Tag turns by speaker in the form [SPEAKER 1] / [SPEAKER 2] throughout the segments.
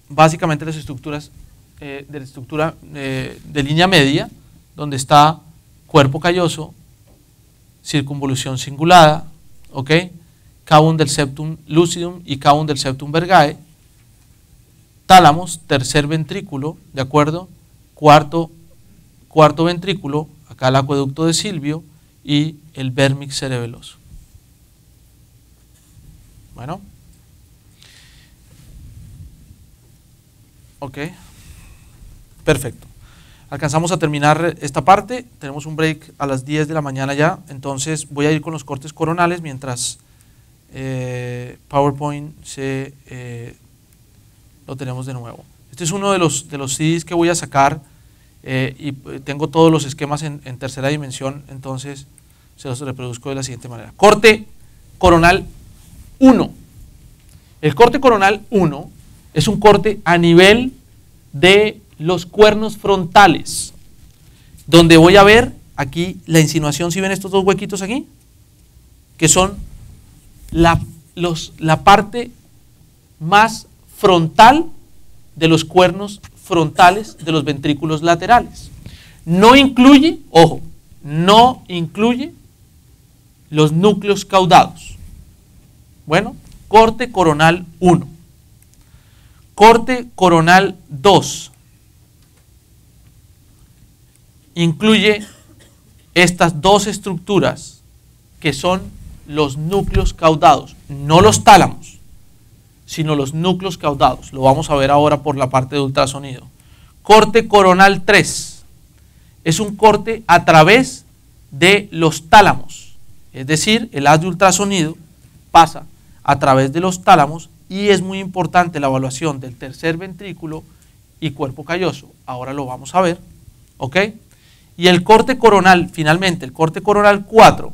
[SPEAKER 1] básicamente las estructuras de la estructura de línea media, donde está cuerpo calloso, circunvolución cingulada, ¿ok? Cavum del septum lucidum y cavum del septum vergae, tálamos, tercer ventrículo, ¿de acuerdo? Cuarto ventrículo, acá el acueducto de Silvio y el vérmix cerebeloso. Bueno. Ok. Perfecto. Alcanzamos a terminar esta parte, tenemos un break a las 10 de la mañana ya, entonces voy a ir con los cortes coronales mientras PowerPoint lo tenemos de nuevo. Este es uno de los CDs que voy a sacar y tengo todos los esquemas en tercera dimensión, entonces se los reproduzco de la siguiente manera. Corte coronal 1. El corte coronal 1 es un corte a nivel de los cuernos frontales, donde voy a ver aquí la insinuación. ¿Sí ven estos dos huequitos aquí? Que son la parte más frontal de los cuernos frontales de los ventrículos laterales. No incluye, ojo, no incluye los núcleos caudados. Bueno, corte coronal 1. Corte coronal 2 incluye estas dos estructuras que son los núcleos caudados, no los tálamos, sino los núcleos caudados. Lo vamos a ver ahora por la parte de ultrasonido. Corte coronal 3 es un corte a través de los tálamos, es decir, el haz de ultrasonido pasa a través de los tálamos y es muy importante la evaluación del tercer ventrículo y cuerpo calloso. Ahora lo vamos a ver, ¿ok? Y el corte coronal, finalmente, el corte coronal 4,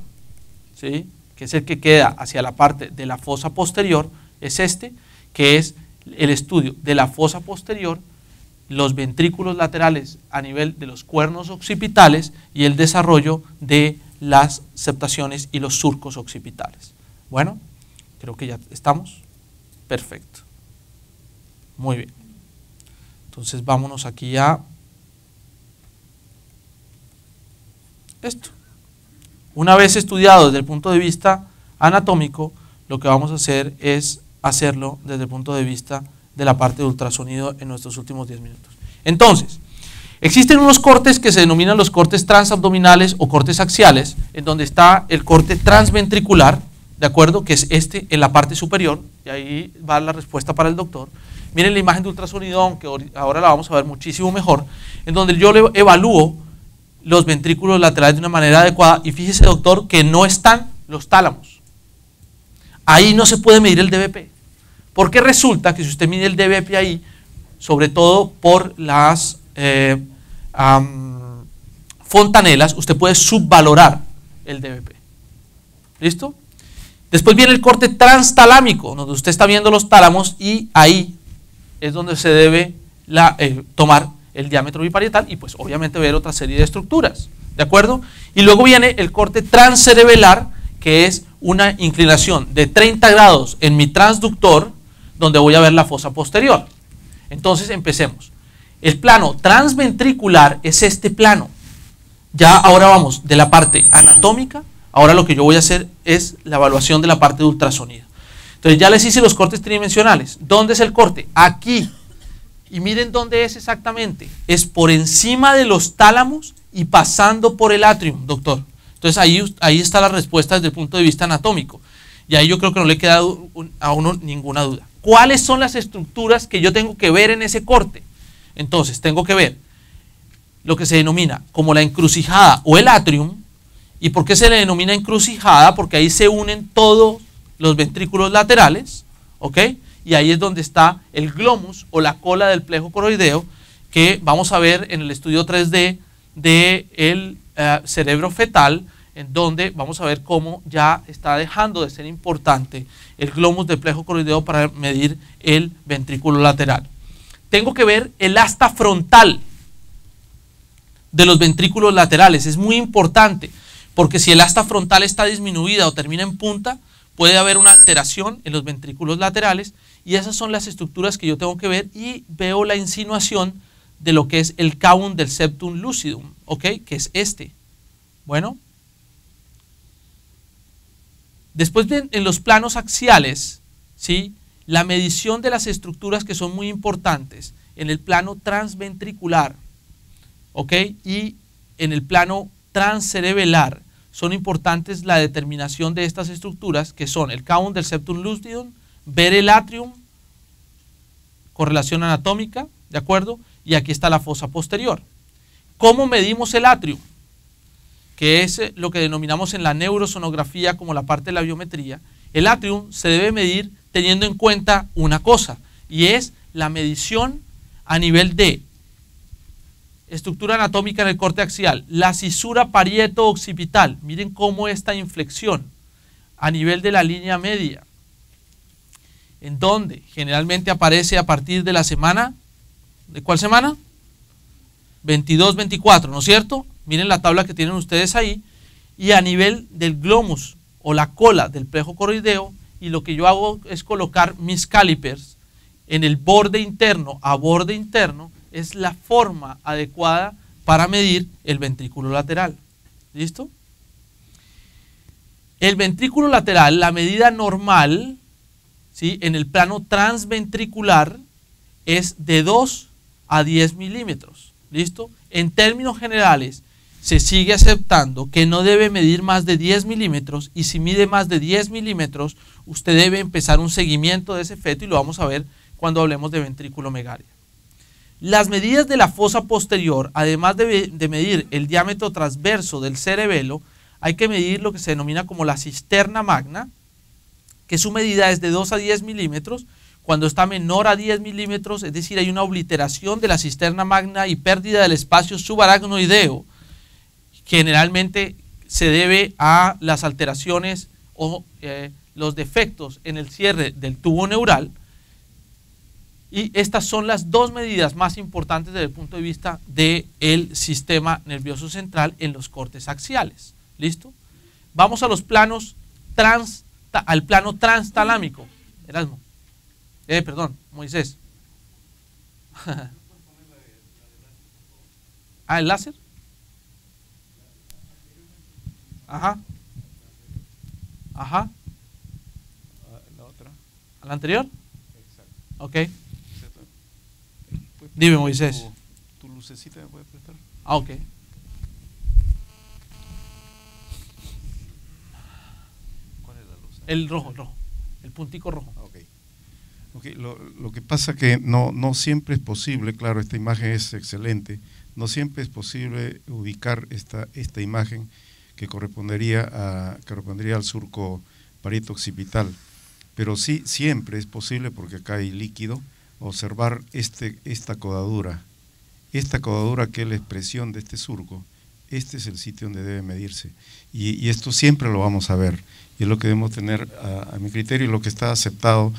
[SPEAKER 1] ¿sí?, que es el que queda hacia la parte de la fosa posterior, es este, que es el estudio de la fosa posterior, los ventrículos laterales a nivel de los cuernos occipitales y el desarrollo de las septaciones y los surcos occipitales. Bueno, creo que ya estamos. Perfecto. Muy bien. Entonces vámonos aquí a esto. Una vez estudiado desde el punto de vista anatómico, lo que vamos a hacer es hacerlo desde el punto de vista de la parte de ultrasonido en nuestros últimos 10 minutos. Entonces, existen unos cortes que se denominan los cortes transabdominales o cortes axiales, en donde está el corte transventricular, ¿de acuerdo? Que es este en la parte superior, y ahí va la respuesta para el doctor. Miren la imagen de ultrasonido, aunque ahora la vamos a ver muchísimo mejor, en donde yo le evalúo los ventrículos laterales de una manera adecuada, y fíjese, doctor, que no están los tálamos. Ahí no se puede medir el DBP, porque resulta que si usted mide el DBP ahí, sobre todo por las fontanelas, usted puede subvalorar el DBP. ¿Listo? Después viene el corte transtalámico, donde usted está viendo los tálamos y ahí es donde se debe tomar el diámetro biparietal y pues obviamente ver otra serie de estructuras, ¿de acuerdo? Y luego viene el corte transcerebelar, que es una inclinación de 30 grados en mi transductor, donde voy a ver la fosa posterior. Entonces empecemos. El plano transventricular es este plano. Ya ahora vamos de la parte anatómica. Ahora lo que yo voy a hacer es la evaluación de la parte de ultrasonido. Entonces ya les hice los cortes tridimensionales. ¿Dónde es el corte? Aquí. Y miren dónde es exactamente. Es por encima de los tálamos y pasando por el atrium, doctor. Entonces ahí está la respuesta desde el punto de vista anatómico. Y ahí yo creo que no le queda a uno ninguna duda. ¿Cuáles son las estructuras que yo tengo que ver en ese corte? Entonces tengo que ver lo que se denomina como la encrucijada o el atrium. ¿Y por qué se le denomina encrucijada? Porque ahí se unen todos los ventrículos laterales, ¿ok? Y ahí es donde está el glomus o la cola del plejo coroideo, que vamos a ver en el estudio 3D del cerebro fetal, en donde vamos a ver cómo ya está dejando de ser importante el glomus del plejo coroideo para medir el ventrículo lateral. Tengo que ver el asta frontal de los ventrículos laterales. Es muy importante, porque si el asta frontal está disminuida o termina en punta, puede haber una alteración en los ventrículos laterales y esas son las estructuras que yo tengo que ver y veo la insinuación de lo que es el cavum del septum lucidum, ¿ok? Que es este. Bueno. Después en los planos axiales, ¿sí? La medición de las estructuras que son muy importantes en el plano transventricular, ¿ok? Y en el plano transcerebelar son importantes la determinación de estas estructuras que son el cavum del septum lucidum, ver el atrium, correlación anatómica, ¿de acuerdo? Y aquí está la fosa posterior. ¿Cómo medimos el atrium? Que es lo que denominamos en la neurosonografía como la parte de la biometría. El atrium se debe medir teniendo en cuenta una cosa, y es la medición a nivel de estructura anatómica en el corte axial, la cisura parieto-occipital, miren cómo esta inflexión a nivel de la línea media, en donde generalmente aparece a partir de la semana, ¿de cuál semana? 22, 24, ¿no es cierto? Miren la tabla que tienen ustedes ahí, y a nivel del glomus o la cola del plejo coroideo, y lo que yo hago es colocar mis calipers en el borde interno a borde interno, es la forma adecuada para medir el ventrículo lateral. ¿Listo? El ventrículo lateral, la medida normal, ¿sí? En el plano transventricular es de 2 a 10 milímetros. ¿Listo? En términos generales, se sigue aceptando que no debe medir más de 10 milímetros y si mide más de 10 milímetros, usted debe empezar un seguimiento de ese feto y lo vamos a ver cuando hablemos de ventrículomegalia. Las medidas de la fosa posterior, además de medir el diámetro transverso del cerebelo, hay que medir lo que se denomina como la cisterna magna, que su medida es de 2 a 10 milímetros. Cuando está menor a 10 milímetros, es decir, hay una obliteración de la cisterna magna y pérdida del espacio subaracnoideo, generalmente se debe a las alteraciones o los defectos en el cierre del tubo neural. Y estas son las dos medidas más importantes desde el punto de vista del sistema nervioso central en los cortes axiales. ¿Listo? Vamos a los planos al plano transtalámico. Erasmo. Perdón, Moisés. Ah, ¿el láser? Ajá. Ajá.
[SPEAKER 2] La otra.
[SPEAKER 1] ¿A la anterior?
[SPEAKER 2] Exacto.
[SPEAKER 1] Ok. Dime, Moisés.
[SPEAKER 2] ¿Tu lucecita me puede prestar?
[SPEAKER 1] Ah, ok.
[SPEAKER 2] ¿Cuál es la luz?
[SPEAKER 1] El rojo, el rojo. El puntico rojo.
[SPEAKER 2] Okay. Lo que pasa que no siempre es posible, claro, esta imagen es excelente, no siempre es posible ubicar esta imagen que correspondería al surco parieto-occipital, pero sí siempre es posible, porque acá hay líquido, observar esta codadura que es la expresión de este surco. Este es el sitio donde debe medirse y esto siempre lo vamos a ver y es lo que debemos tener a mi criterio y lo que está aceptado,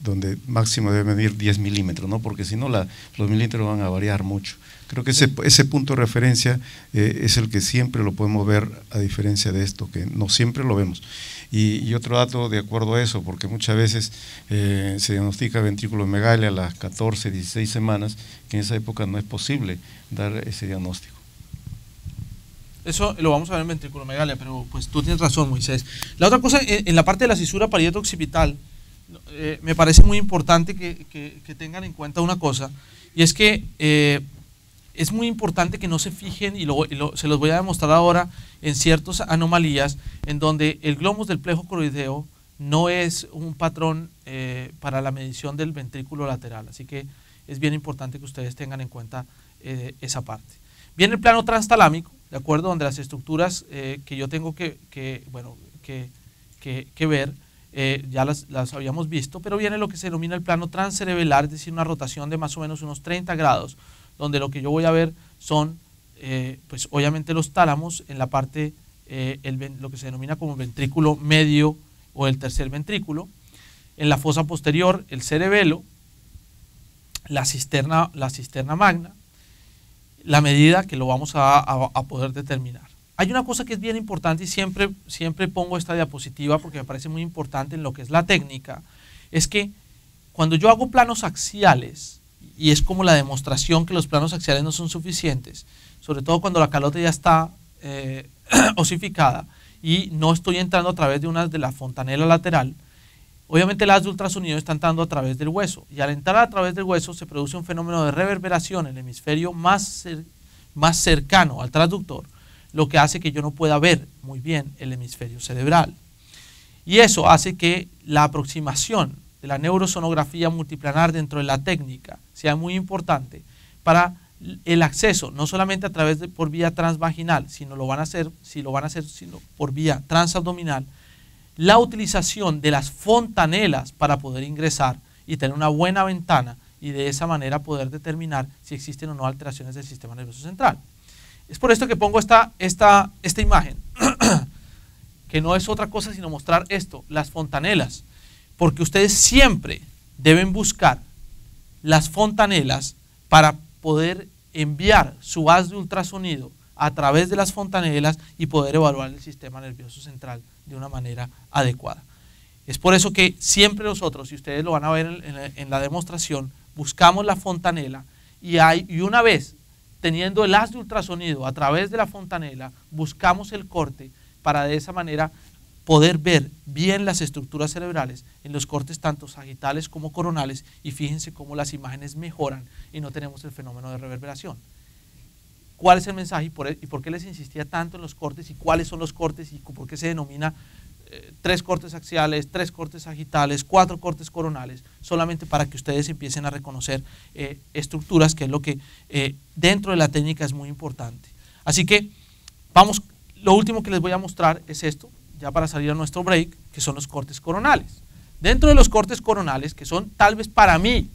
[SPEAKER 2] donde máximo debe medir 10 milímetros, ¿no? Porque si no los milímetros van a variar mucho. Creo que ese punto de referencia es el que siempre lo podemos ver, a diferencia de esto, que no siempre lo vemos. Y otro dato de acuerdo a eso, porque muchas veces se diagnostica ventrículomegalia a las 14, 16 semanas, que en esa época no es posible dar ese diagnóstico.
[SPEAKER 1] Eso lo vamos a ver en ventrículomegalia, pero pues tú tienes razón, Moisés. La otra cosa, en la parte de la cisura parieto-occipital, me parece muy importante que tengan en cuenta una cosa, y es que es muy importante que no se fijen, y se los voy a demostrar ahora, en ciertas anomalías en donde el glomus del plejo coroideo no es un patrón para la medición del ventrículo lateral. Así que es bien importante que ustedes tengan en cuenta esa parte. Viene el plano transtalámico, ¿de acuerdo? Donde las estructuras que yo tengo que ver, ya las habíamos visto, pero viene lo que se denomina el plano transcerebelar, es decir, una rotación de más o menos unos 30 grados, donde lo que yo voy a ver son, pues obviamente los tálamos en la parte, lo que se denomina como ventrículo medio o el tercer ventrículo, en la fosa posterior el cerebelo, la cisterna magna, la medida que lo vamos a poder determinar. hay una cosa que es bien importante y siempre pongo esta diapositiva porque me parece muy importante en lo que es la técnica, es que cuando yo hago planos axiales, y es como la demostración que los planos axiales no son suficientes, sobre todo cuando la calota ya está osificada y no estoy entrando a través de la fontanela lateral, obviamente el haz de ultrasonido está entrando a través del hueso, y al entrar a través del hueso se produce un fenómeno de reverberación en el hemisferio más cercano al transductor, lo que hace que yo no pueda ver muy bien el hemisferio cerebral. Y eso hace que la aproximación de la neurosonografía multiplanar dentro de la técnica sea muy importante para el acceso, no solamente a través por vía transvaginal, sino por vía transabdominal, la utilización de las fontanelas para poder ingresar y tener una buena ventana y de esa manera poder determinar si existen o no alteraciones del sistema nervioso central. Es por esto que pongo esta imagen, que no es otra cosa sino mostrar esto, las fontanelas, porque ustedes siempre deben buscar las fontanelas para poder enviar su haz de ultrasonido a través de las fontanelas y poder evaluar el sistema nervioso central de una manera adecuada. Es por eso que siempre nosotros, y ustedes lo van a ver en la demostración, buscamos la fontanela y una vez teniendo el haz de ultrasonido a través de la fontanela, buscamos el corte para de esa manera poder ver bien las estructuras cerebrales en los cortes tanto sagitales como coronales, y fíjense cómo las imágenes mejoran y no tenemos el fenómeno de reverberación. ¿Cuál es el mensaje y por qué les insistía tanto en los cortes y cuáles son los cortes y por qué se denomina 3 cortes axiales, 3 cortes sagitales, 4 cortes coronales? Solamente para que ustedes empiecen a reconocer estructuras, que es lo que dentro de la técnica es muy importante. Así que vamos, lo último que les voy a mostrar es esto, ya para salir a nuestro break, que son los cortes coronales. Dentro de los cortes coronales, que son tal vez para mí,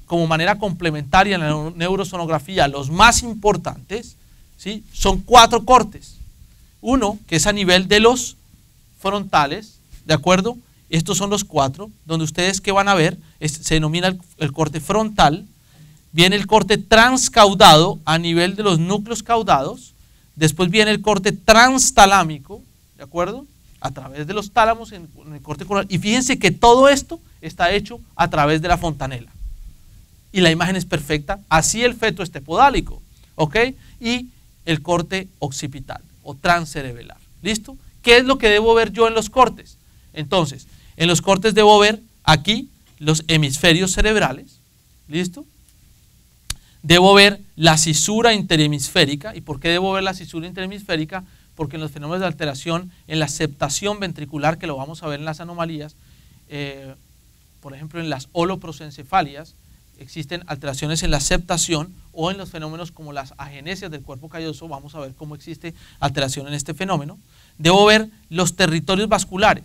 [SPEAKER 1] como manera complementaria en la neurosonografía, los más importantes, ¿sí? Son 4 cortes. Uno, que es a nivel de los frontales, ¿de acuerdo? Estos son los 4, donde ustedes que van a ver, se denomina el corte frontal. Viene el corte transcaudado a nivel de los núcleos caudados. Después viene el corte transtalámico, ¿de acuerdo? A través de los tálamos en el corte coronal. Y fíjense que todo esto está hecho a través de la fontanela. Y la imagen es perfecta, así el feto estepodálico, ¿ok? Y el corte occipital o transcerebelar, ¿listo? ¿Qué es lo que debo ver yo en los cortes? Entonces, en los cortes debo ver aquí los hemisferios cerebrales, ¿listo? Debo ver la cisura interhemisférica. ¿Y por qué debo ver la cisura interhemisférica? Porque en los fenómenos de alteración en la septación ventricular, que lo vamos a ver en las anomalías, por ejemplo en las holoprosencefalias, existen alteraciones en la septación, o en los fenómenos como las agenesias del cuerpo calloso, vamos a ver cómo existe alteración en este fenómeno. Debo ver los territorios vasculares.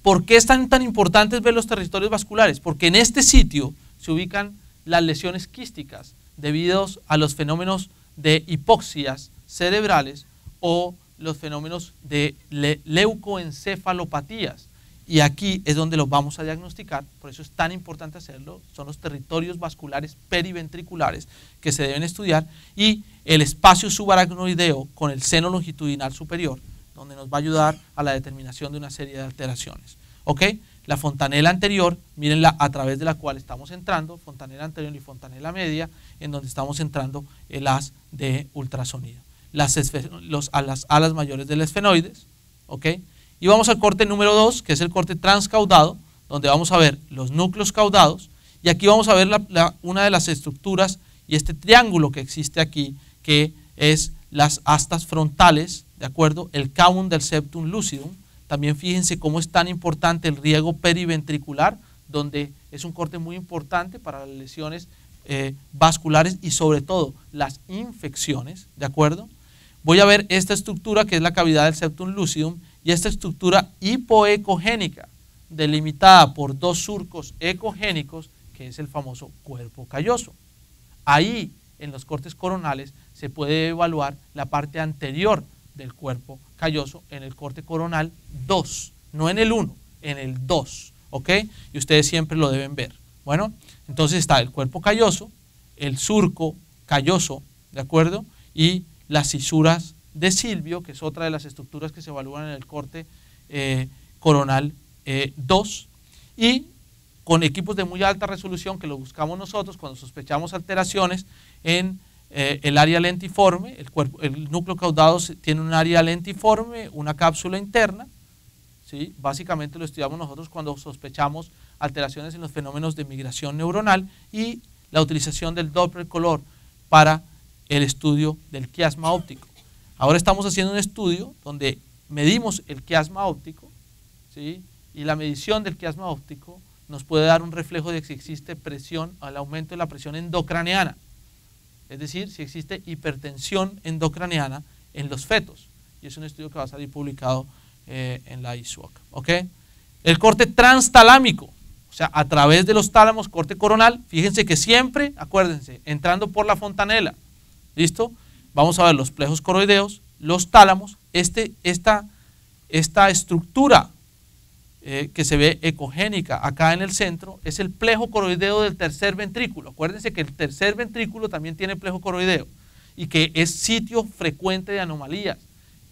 [SPEAKER 1] ¿Por qué es tan importante ver los territorios vasculares? Porque en este sitio se ubican las lesiones quísticas debido a los fenómenos de hipoxias cerebrales o los fenómenos de leucoencefalopatías. Y aquí es donde los vamos a diagnosticar, por eso es tan importante hacerlo. Son los territorios vasculares periventriculares que se deben estudiar, y el espacio subaracnoideo con el seno longitudinal superior, donde nos va a ayudar a la determinación de una serie de alteraciones. ¿Ok? La fontanela anterior, mírenla a través de la cual estamos entrando, fontanela anterior y fontanela media, en donde estamos entrando el haz de ultrasonido. Las alas mayores del esfenoides, ¿ok? Y vamos al corte número 2, que es el corte transcaudado, donde vamos a ver los núcleos caudados, y aquí vamos a ver una de las estructuras y este triángulo que existe aquí, que es las astas frontales, ¿de acuerdo? El cavum del septum lucidum. También fíjense cómo es tan importante el riego periventricular, donde es un corte muy importante para las lesiones vasculares y sobre todo las infecciones, ¿de acuerdo? Voy a ver esta estructura que es la cavidad del septum lucidum, y esta estructura hipoecogénica, delimitada por 2 surcos ecogénicos, que es el famoso cuerpo calloso. Ahí, en los cortes coronales, se puede evaluar la parte anterior del cuerpo calloso en el corte coronal 2, no en el 1, en el 2, ¿ok? Y ustedes siempre lo deben ver. Bueno, entonces está el cuerpo calloso, el surco calloso, ¿de acuerdo? Y las cisuras de Silvio, que es otra de las estructuras que se evalúan en el corte coronal 2, y con equipos de muy alta resolución que lo buscamos nosotros cuando sospechamos alteraciones en el área lentiforme. El núcleo caudado tiene un área lentiforme, una cápsula interna, ¿sí? Básicamente lo estudiamos nosotros cuando sospechamos alteraciones en los fenómenos de migración neuronal, y la utilización del Doppler color para el estudio del quiasma óptico. Ahora estamos haciendo un estudio donde medimos el quiasma óptico, ¿sí? Y la medición del quiasma óptico nos puede dar un reflejo de si existe presión, al aumento de la presión endocraneana, es decir, si existe hipertensión endocraneana en los fetos, y es un estudio que va a salir publicado en la ISWAC. ¿Ok? El corte transtalámico, o sea, a través de los tálamos, corte coronal, fíjense que siempre, acuérdense, entrando por la fontanela, ¿listo? Vamos a ver los plejos coroideos, los tálamos, esta estructura que se ve ecogénica acá en el centro es el plejo coroideo del tercer ventrículo. Acuérdense que el tercer ventrículo también tiene plejo coroideo y que es sitio frecuente de anomalías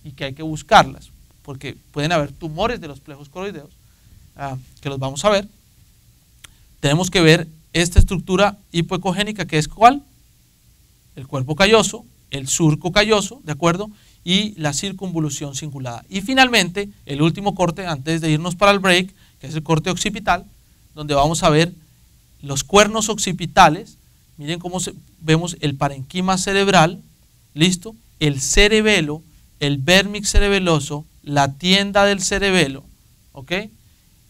[SPEAKER 1] y que hay que buscarlas porque pueden haber tumores de los plejos coroideos que los vamos a ver. Tenemos que ver esta estructura hipoecogénica, que es ¿cuál? El cuerpo calloso, el surco calloso, ¿de acuerdo? Y la circunvolución cingulada. Y finalmente, el último corte antes de irnos para el break, que es el corte occipital, donde vamos a ver los cuernos occipitales. Miren cómo vemos el parenquima cerebral, ¿listo? El cerebelo, el vérmix cerebeloso, la tienda del cerebelo, ¿ok?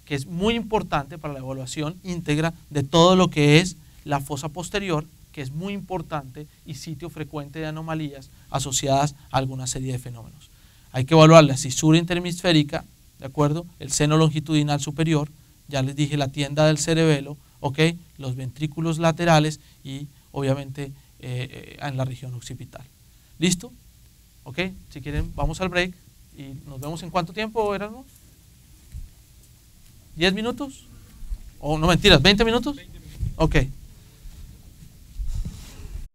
[SPEAKER 1] Que es muy importante para la evaluación íntegra de todo lo que es la fosa posterior, que es muy importante y sitio frecuente de anomalías asociadas a alguna serie de fenómenos. Hay que evaluar la cisura interhemisférica, ¿de acuerdo? El seno longitudinal superior, ya les dije la tienda del cerebelo, ¿ok? Los ventrículos laterales y obviamente en la región occipital. ¿Listo? ¿Ok? Si quieren vamos al break y nos vemos en ¿cuánto tiempo, Erasmo? ¿10 minutos? O no, mentiras, ¿20 minutos? 20 minutos. Ok.